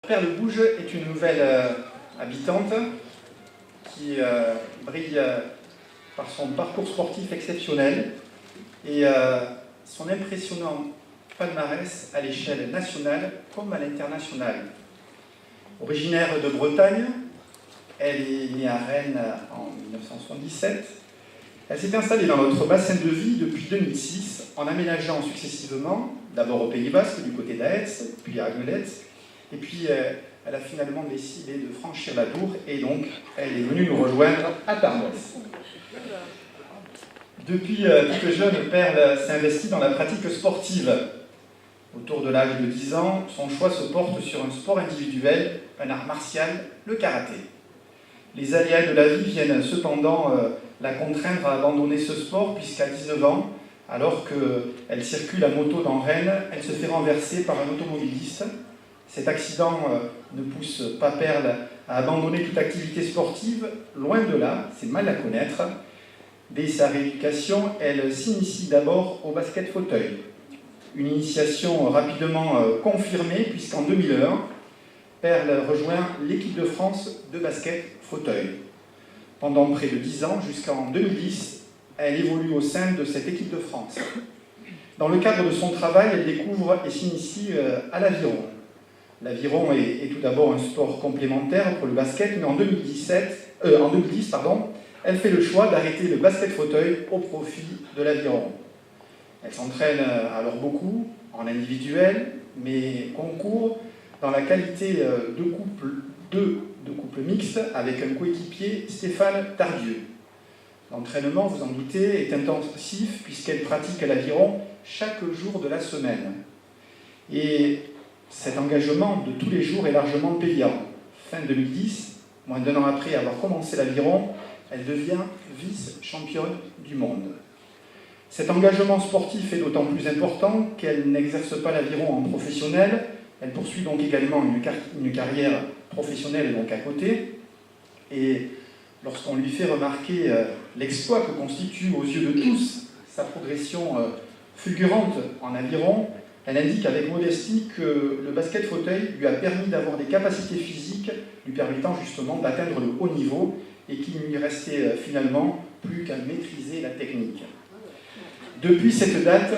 Perle-Bouge est une nouvelle habitante qui brille par son parcours sportif exceptionnel et son impressionnant palmarès à l'échelle nationale comme à l'international. Originaire de Bretagne, elle est née à Rennes en 1977. Elle s'est installée dans notre bassin de vie depuis 2006 en aménageant successivement, d'abord au Pays Basque, du côté d'Aetz, puis à Agmelette, et puis elle a finalement décidé de franchir la Dour et donc elle est venue nous rejoindre à Tarnos. Depuis toute jeune, Perle s'est investie dans la pratique sportive. Autour de l'âge de 10 ans, son choix se porte sur un sport individuel, un art martial, le karaté. Les aléas de la vie viennent cependant la contraindre à abandonner ce sport puisqu'à 19 ans, alors qu'elle circule à moto dans Rennes, elle se fait renverser par un automobiliste. Cet accident ne pousse pas Perle à abandonner toute activité sportive, loin de là, c'est mal à connaître. Dès sa rééducation, elle s'initie d'abord au basket fauteuil. Une initiation rapidement confirmée puisqu'en 2001, Perle rejoint l'équipe de France de basket fauteuil. Pendant près de 10 ans, jusqu'en 2010, elle évolue au sein de cette équipe de France. Dans le cadre de son travail, elle découvre et s'initie à l'aviron. L'aviron est tout d'abord un sport complémentaire pour le basket, mais en 2010, elle fait le choix d'arrêter le basket fauteuil au profit de l'aviron. Elle s'entraîne alors beaucoup, en individuel, mais concourt dans la qualité de couple mixte avec un coéquipier, Stéphane Tardieu. L'entraînement, vous en doutez, est intensif puisqu'elle pratique l'aviron chaque jour de la semaine. Et cet engagement de tous les jours est largement payant. Fin 2010, moins d'1 an après avoir commencé l'aviron, elle devient vice-championne du monde. Cet engagement sportif est d'autant plus important qu'elle n'exerce pas l'aviron en professionnel. Elle poursuit donc également une carrière professionnelle donc à côté. Et lorsqu'on lui fait remarquer l'exploit que constitue aux yeux de tous sa progression fulgurante en aviron, elle indique avec modestie que le basket fauteuil lui a permis d'avoir des capacités physiques lui permettant justement d'atteindre le haut niveau et qu'il ne lui restait finalement plus qu'à maîtriser la technique. Depuis cette date,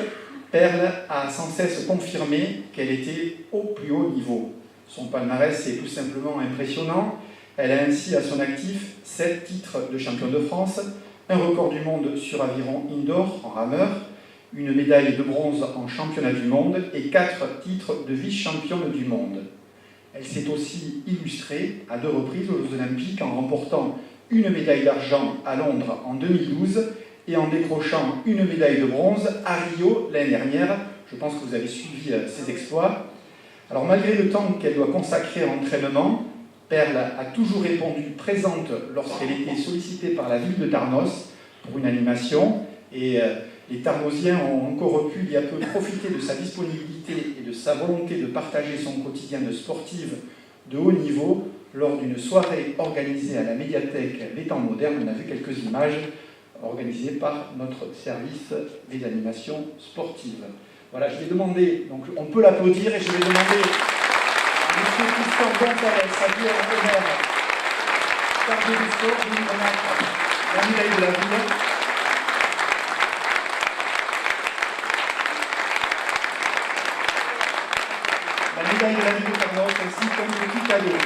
Perle a sans cesse confirmé qu'elle était au plus haut niveau. Son palmarès est tout simplement impressionnant. Elle a ainsi à son actif 7 titres de championne de France, un record du monde sur aviron indoor en rameur, une médaille de bronze en championnat du monde et 4 titres de vice-championne du monde. Elle s'est aussi illustrée à 2 reprises aux Jeux Olympiques en remportant une médaille d'argent à Londres en 2012 et en décrochant une médaille de bronze à Rio l'année dernière. Je pense que vous avez suivi ses exploits. Alors malgré le temps qu'elle doit consacrer à l'entraînement, Perle a toujours répondu présente lorsqu'elle était sollicitée par la ville de Tarnos pour une animation. Et les Tarnosiens ont encore pu il y a peu profiter de sa disponibilité et de sa volonté de partager son quotidien de sportive de haut niveau lors d'une soirée organisée à la médiathèque Les Temps Modernes. On a vu quelques images organisées par notre service des animations sportives. Voilà, je vais demander, donc on peut l'applaudir, et je vais demander à M. Christian Gonzalez, habillé en honneur, chargé du sport, de nous remettre la médaille de la ville. La médaille de la ville de Tarnos, ainsi qu'un petit cadeau.